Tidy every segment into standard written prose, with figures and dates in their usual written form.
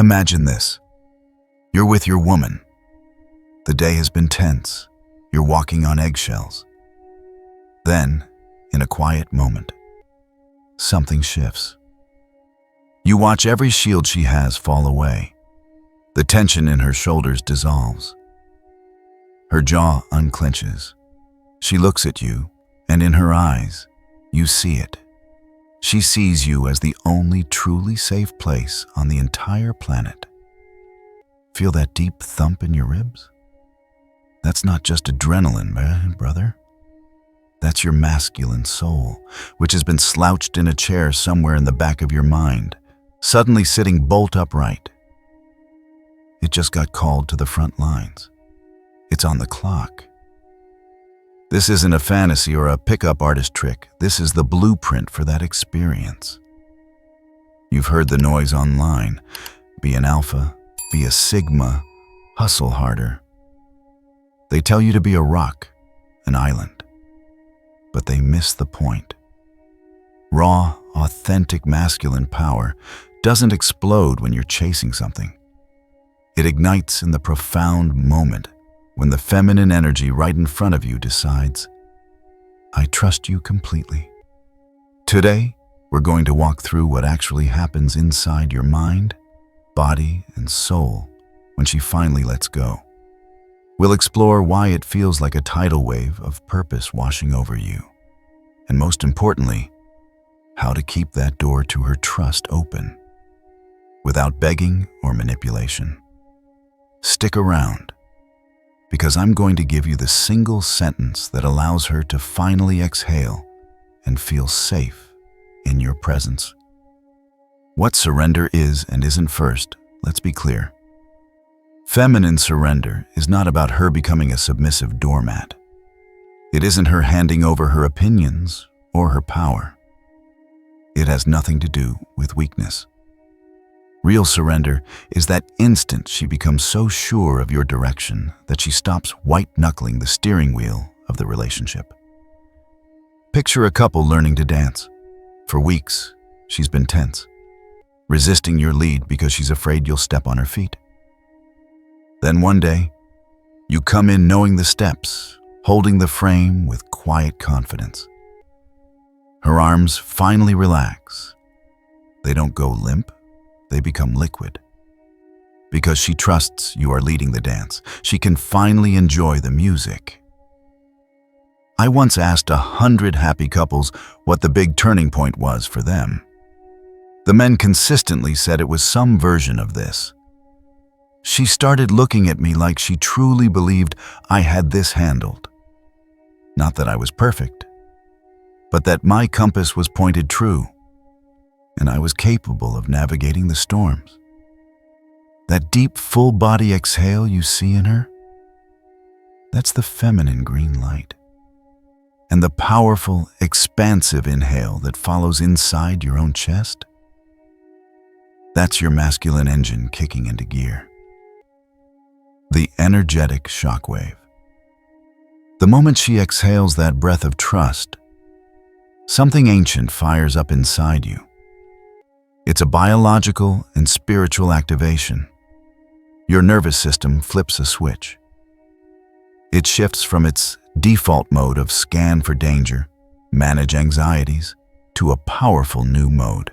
Imagine this. You're with your woman. The day has been tense. You're walking on eggshells. Then, in a quiet moment, something shifts. You watch every shield she has fall away. The tension in her shoulders dissolves. Her jaw unclenches. She looks at you, and in her eyes, you see it. She sees you as the only truly safe place on the entire planet. Feel that deep thump in your ribs? That's not just adrenaline, brother. That's your masculine soul, which has been slouched in a chair somewhere in the back of your mind, suddenly sitting bolt upright. It just got called to the front lines. It's on the clock. This isn't a fantasy or a pickup artist trick. This is the blueprint for that experience. You've heard the noise online. Be an alpha, be a sigma, hustle harder. They tell you to be a rock, an island. But they miss the point. Raw, authentic masculine power doesn't explode when you're chasing something. It ignites in the profound moment when the feminine energy right in front of you decides, I trust you completely. Today, we're going to walk through what actually happens inside your mind, body, and soul when she finally lets go. We'll explore why it feels like a tidal wave of purpose washing over you. And most importantly, how to keep that door to her trust open without begging or manipulation. Stick around, because I'm going to give you the single sentence that allows her to finally exhale and feel safe in your presence. What surrender is and isn't first, let's be clear. Feminine surrender is not about her becoming a submissive doormat. It isn't her handing over her opinions or her power. It has nothing to do with weakness. Real surrender is that instant she becomes so sure of your direction that she stops white-knuckling the steering wheel of the relationship. Picture a couple learning to dance. For weeks, she's been tense, resisting your lead because she's afraid you'll step on her feet. Then one day, you come in knowing the steps, holding the frame with quiet confidence. Her arms finally relax. They don't go limp, they become liquid. Because she trusts you are leading the dance, she can finally enjoy the music. I once asked 100 happy couples what the big turning point was for them. The men consistently said it was some version of this. She started looking at me like she truly believed I had this handled. Not that I was perfect, but that my compass was pointed true, and I was capable of navigating the storms. That deep, full-body exhale you see in her, that's the feminine green light. And the powerful, expansive inhale that follows inside your own chest, that's your masculine engine kicking into gear. The energetic shockwave. The moment she exhales that breath of trust, something ancient fires up inside you. It's a biological and spiritual activation. Your nervous system flips a switch. It shifts from its default mode of scan for danger, manage anxieties, to a powerful new mode.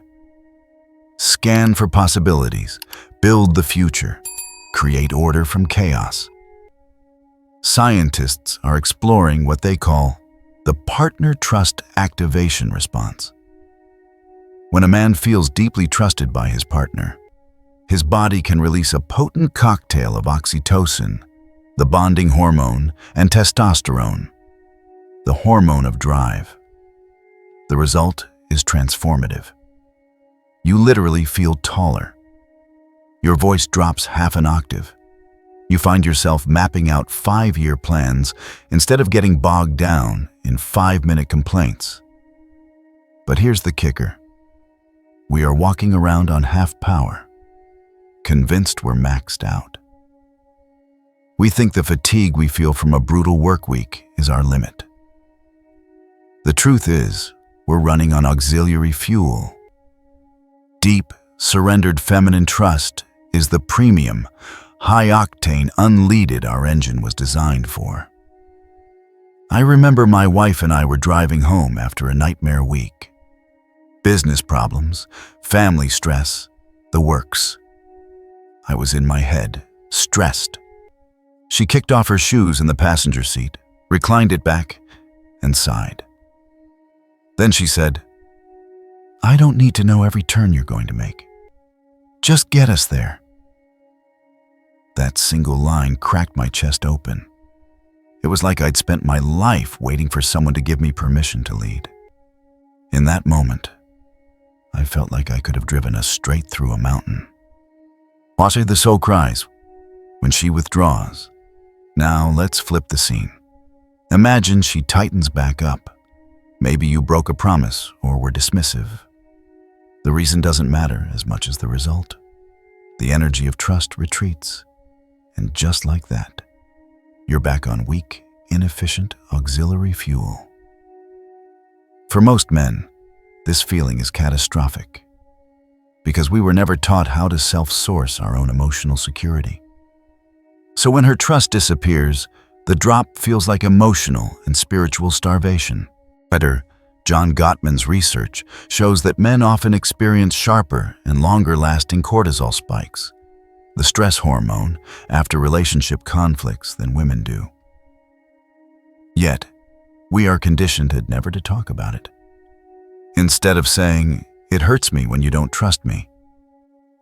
Scan for possibilities, build the future, create order from chaos. Scientists are exploring what they call the partner trust activation response. When a man feels deeply trusted by his partner, his body can release a potent cocktail of oxytocin, the bonding hormone, and testosterone, the hormone of drive. The result is transformative. You literally feel taller. Your voice drops half an octave. You find yourself mapping out 5-year plans instead of getting bogged down in 5-minute complaints. But here's the kicker. We are walking around on half power, convinced we're maxed out. We think the fatigue we feel from a brutal work week is our limit. The truth is, we're running on auxiliary fuel. Deep, surrendered feminine trust is the premium, high-octane, unleaded our engine was designed for. I remember my wife and I were driving home after a nightmare week. Business problems, family stress, the works. I was in my head, stressed. She kicked off her shoes in the passenger seat, reclined it back, and sighed. Then she said, "I don't need to know every turn you're going to make. Just get us there." That single line cracked my chest open. It was like I'd spent my life waiting for someone to give me permission to lead. In that moment, I felt like I could have driven us straight through a mountain. Watch the soul cries when she withdraws. Now let's flip the scene. Imagine she tightens back up. Maybe you broke a promise or were dismissive. The reason doesn't matter as much as the result. The energy of trust retreats. And just like that, you're back on weak, inefficient auxiliary fuel. For most men, this feeling is catastrophic because we were never taught how to self-source our own emotional security. So when her trust disappears, the drop feels like emotional and spiritual starvation. Better, John Gottman's research shows that men often experience sharper and longer-lasting cortisol spikes, the stress hormone, after relationship conflicts than women do. Yet, we are conditioned never to talk about it. Instead of saying, "It hurts me when you don't trust me,"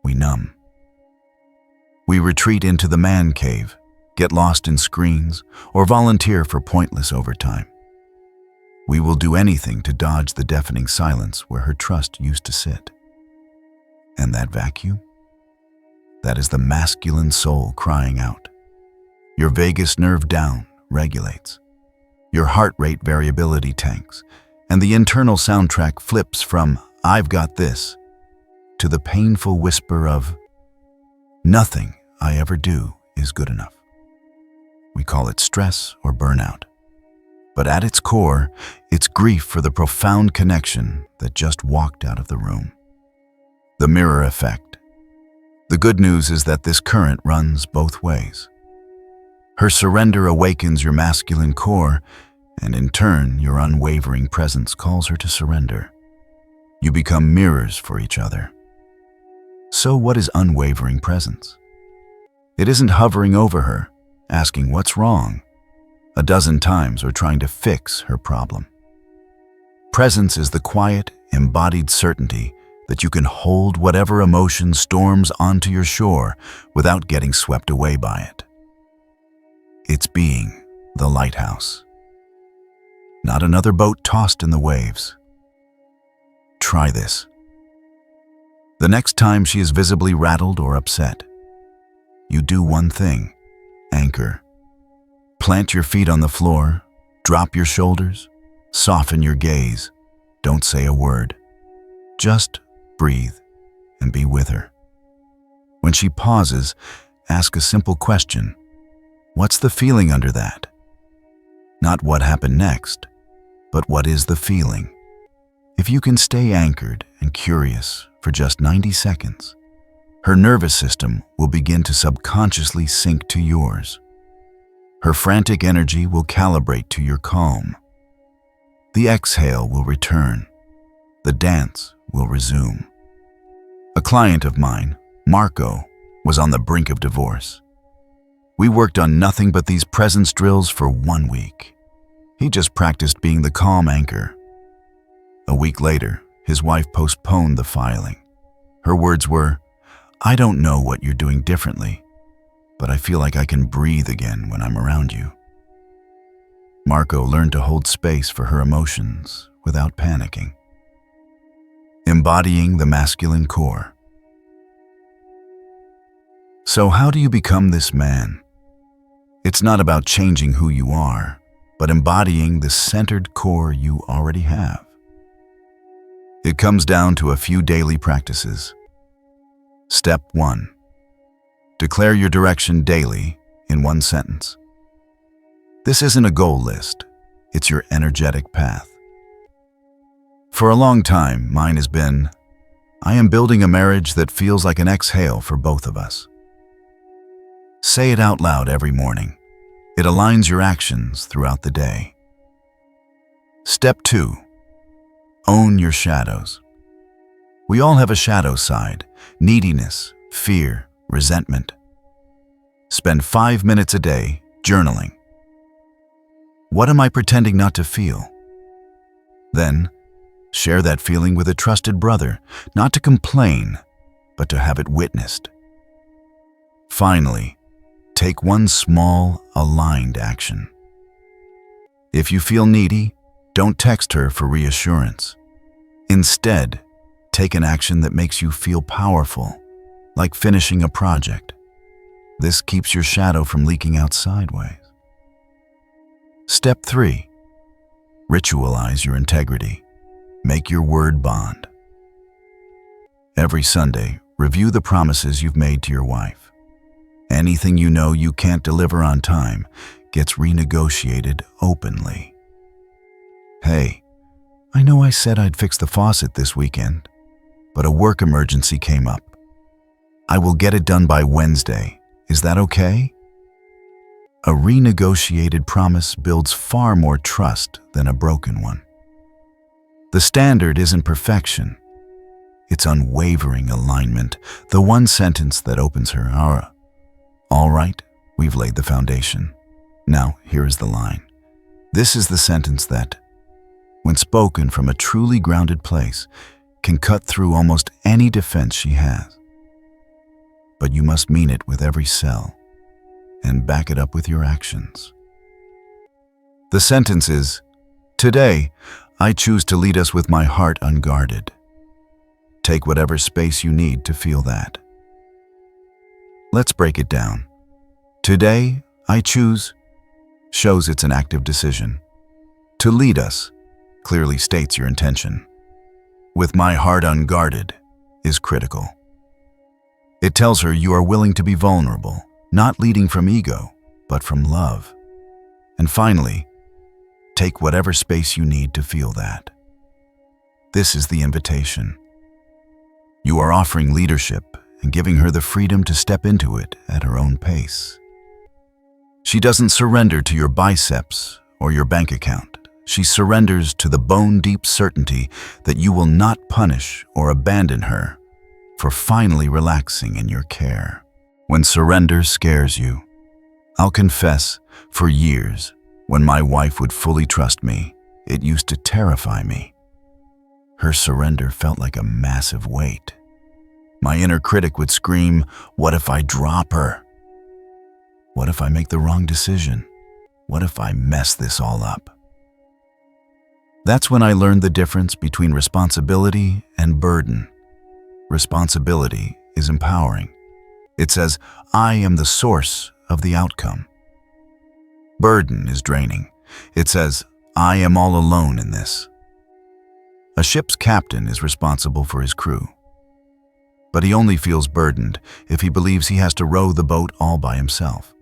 we numb. We retreat into the man cave, get lost in screens, or volunteer for pointless overtime. We will do anything to dodge the deafening silence where her trust used to sit. And that vacuum? That is the masculine soul crying out. Your vagus nerve down regulates. Your heart rate variability tanks, and the internal soundtrack flips from "I've got this" to the painful whisper of "Nothing I ever do is good enough." We call it stress or burnout. But at its core, it's grief for the profound connection that just walked out of the room. The mirror effect. The good news is that this current runs both ways. Her surrender awakens your masculine core, and in turn, your unwavering presence calls her to surrender. You become mirrors for each other. So what is unwavering presence? It isn't hovering over her, asking what's wrong a dozen times or trying to fix her problem. Presence is the quiet, embodied certainty that you can hold whatever emotion storms onto your shore without getting swept away by it. It's being the lighthouse, not another boat tossed in the waves. Try this. The next time she is visibly rattled or upset, you do one thing: anchor. Plant your feet on the floor, drop your shoulders, soften your gaze. Don't say a word. Just breathe and be with her. When she pauses, ask a simple question. What's the feeling under that? Not what happened next, but what is the feeling? If you can stay anchored and curious for just 90 seconds, her nervous system will begin to subconsciously sync to yours. Her frantic energy will calibrate to your calm. The exhale will return. The dance will resume. A client of mine, Marco, was on the brink of divorce. We worked on nothing but these presence drills for 1 week. He just practiced being the calm anchor. A week later, his wife postponed the filing. Her words were, "I don't know what you're doing differently, but I feel like I can breathe again when I'm around you." Marco learned to hold space for her emotions without panicking. Embodying the masculine core. So how do you become this man? It's not about changing who you are, but embodying the centered core you already have. It comes down to a few daily practices. Step 1. Declare your direction daily in one sentence. This isn't a goal list, it's your energetic path. For a long time, mine has been, I am building a marriage that feels like an exhale for both of us. Say it out loud every morning. It aligns your actions throughout the day. Step 2. Own your shadows. We all have a shadow side: neediness, fear, resentment. Spend 5 minutes a day journaling. What am I pretending not to feel? Then, share that feeling with a trusted brother, not to complain, but to have it witnessed. Finally, take one small, aligned action. If you feel needy, don't text her for reassurance. Instead, take an action that makes you feel powerful, like finishing a project. This keeps your shadow from leaking out sideways. Step 3. Ritualize your integrity. Make your word bond. Every Sunday, review the promises you've made to your wife. Anything you know you can't deliver on time gets renegotiated openly. Hey, I know I said I'd fix the faucet this weekend, but a work emergency came up. I will get it done by Wednesday. Is that okay? A renegotiated promise builds far more trust than a broken one. The standard isn't perfection. It's unwavering alignment, the one sentence that opens her aura. All right, we've laid the foundation. Now, here is the line. This is the sentence that, when spoken from a truly grounded place, can cut through almost any defense she has. But you must mean it with every cell and back it up with your actions. The sentence is, "Today, I choose to lead us with my heart unguarded." Take whatever space you need to feel that. Let's break it down. Today, I choose shows it's an active decision. To lead us clearly states your intention. With my heart unguarded is critical. It tells her you are willing to be vulnerable, not leading from ego, but from love. And finally, take whatever space you need to feel that. This is the invitation. You are offering leadership and giving her the freedom to step into it at her own pace. She doesn't surrender to your biceps or your bank account. She surrenders to the bone-deep certainty that you will not punish or abandon her for finally relaxing in your care. When surrender scares you, I'll confess, for years, when my wife would fully trust me, it used to terrify me. Her surrender felt like a massive weight. My inner critic would scream, "What if I drop her? What if I make the wrong decision? What if I mess this all up?" That's when I learned the difference between responsibility and burden. Responsibility is empowering. It says, I am the source of the outcome. Burden is draining. It says, I am all alone in this. A ship's captain is responsible for his crew, but he only feels burdened if he believes he has to row the boat all by himself.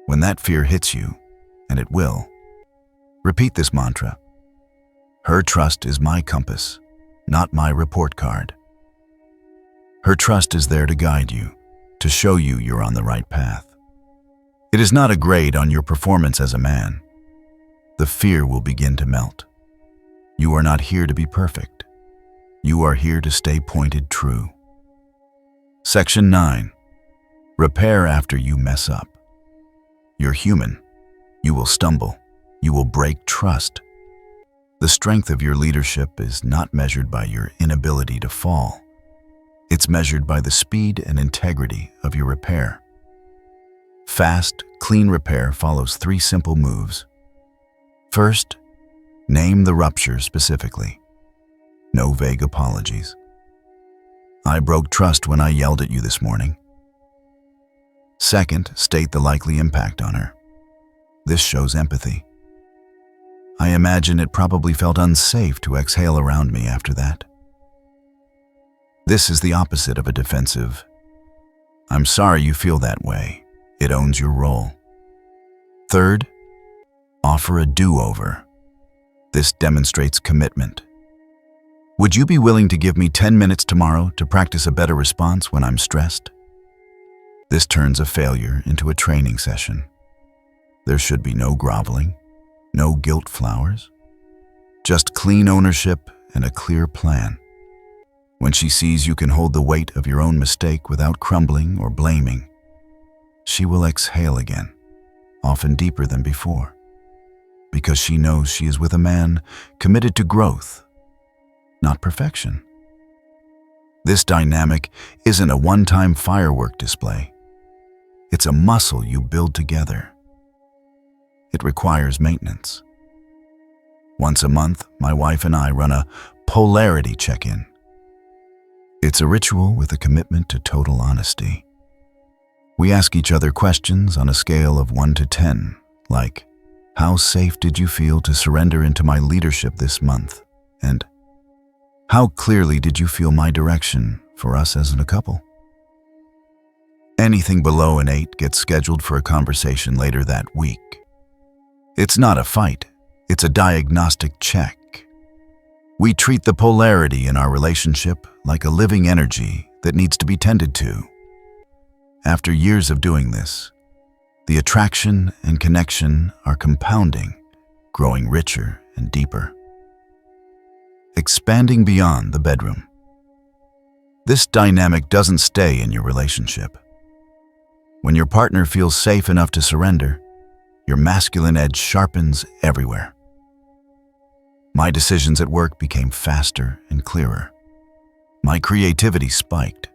When that fear hits you, and it will, repeat this mantra. Her trust is my compass, not my report card. Her trust is there to guide you, to show you you're on the right path. It is not a grade on your performance as a man. The fear will begin to melt. You are not here to be perfect. You are here to stay pointed true. Section 9. Repair after you mess up. You're human. You will stumble. You will break trust. The strength of your leadership is not measured by your inability to fall. It's measured by the speed and integrity of your repair. Fast, clean repair follows 3 simple moves. First, name the rupture specifically. No vague apologies. I broke trust when I yelled at you this morning. Second, state the likely impact on her. This shows empathy. I imagine it probably felt unsafe to exhale around me after that. This is the opposite of a defensive, I'm sorry you feel that way. It owns your role. Third, offer a do-over. This demonstrates commitment. Would you be willing to give me 10 minutes tomorrow to practice a better response when I'm stressed? This turns a failure into a training session. There should be no groveling, no guilt flowers, just clean ownership and a clear plan. When she sees you can hold the weight of your own mistake without crumbling or blaming, she will exhale again, often deeper than before, because she knows she is with a man committed to growth, not perfection. This dynamic isn't a one-time firework display. It's a muscle you build together. It requires maintenance. Once a month, my wife and I run a polarity check-in. It's a ritual with a commitment to total honesty. We ask each other questions on a scale of 1 to 10, like, how safe did you feel to surrender into my leadership this month? And how clearly did you feel my direction for us as a couple? Anything below an 8 gets scheduled for a conversation later that week. It's not a fight, it's a diagnostic check. We treat the polarity in our relationship like a living energy that needs to be tended to. After years of doing this, the attraction and connection are compounding, growing richer and deeper. Expanding beyond the bedroom. This dynamic doesn't stay in your relationship. When your partner feels safe enough to surrender, your masculine edge sharpens everywhere. My decisions at work became faster and clearer. My creativity spiked.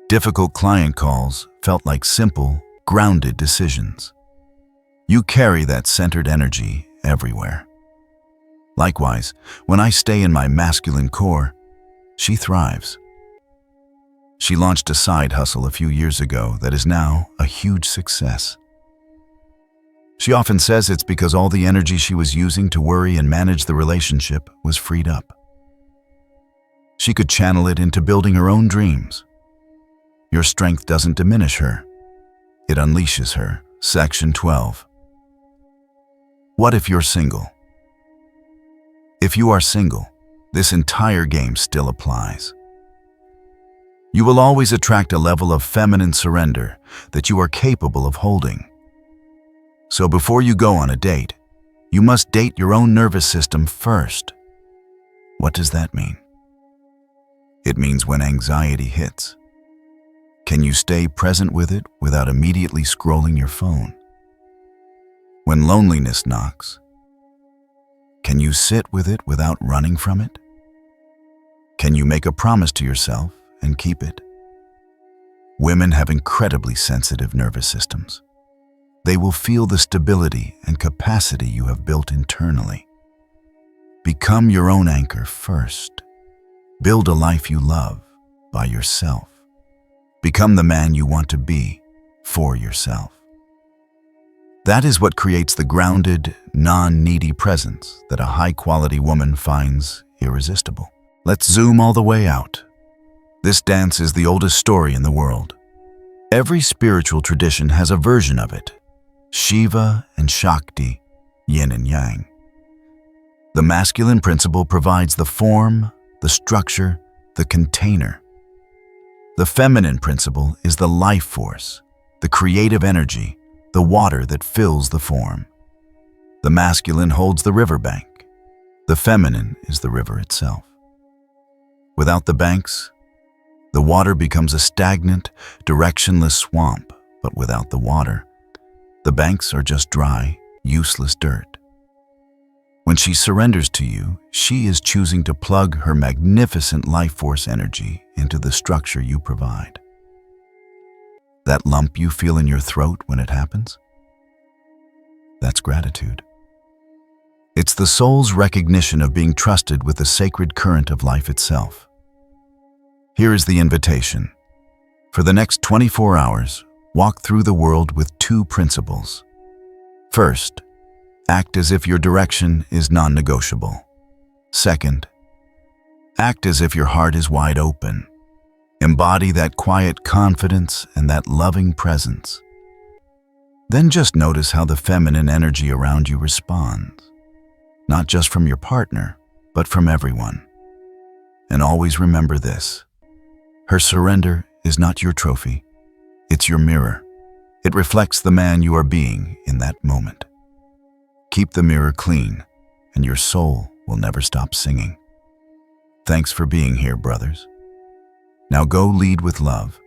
Difficult client calls felt like simple, grounded decisions. You carry that centered energy everywhere. Likewise, when I stay in my masculine core, she thrives. She launched a side hustle a few years ago that is now a huge success. She often says it's because all the energy she was using to worry and manage the relationship was freed up. She could channel it into building her own dreams. Your strength doesn't diminish her. It unleashes her. Section 12. What if you're single? If you are single, this entire game still applies. You will always attract a level of feminine surrender that you are capable of holding. So before you go on a date, you must date your own nervous system first. What does that mean? It means when anxiety hits, can you stay present with it without immediately scrolling your phone? When loneliness knocks, can you sit with it without running from it? Can you make a promise to yourself and keep it? Women have incredibly sensitive nervous systems. They will feel the stability and capacity you have built internally. Become your own anchor first. Build a life you love by yourself. Become the man you want to be for yourself. That is what creates the grounded, non-needy presence that a high-quality woman finds irresistible. Let's zoom all the way out. This dance is the oldest story in the world. Every spiritual tradition has a version of it. Shiva and Shakti, yin and yang. The masculine principle provides the form, the structure, the container. The feminine principle is the life force, the creative energy, the water that fills the form. The masculine holds the riverbank. The feminine is the river itself. Without the banks, the water becomes a stagnant, directionless swamp, but without the water, the banks are just dry, useless dirt. When she surrenders to you, she is choosing to plug her magnificent life force energy into the structure you provide. That lump you feel in your throat when it happens? That's gratitude. It's the soul's recognition of being trusted with the sacred current of life itself. Here is the invitation. For the next 24 hours, walk through the world with 2 principles. First, act as if your direction is non-negotiable. Second, act as if your heart is wide open. Embody that quiet confidence and that loving presence. Then just notice how the feminine energy around you responds, not just from your partner, but from everyone. And always remember this: her surrender is not your trophy, it's your mirror. It reflects the man you are being in that moment. Keep the mirror clean, and your soul will never stop singing. Thanks for being here, brothers. Now go lead with love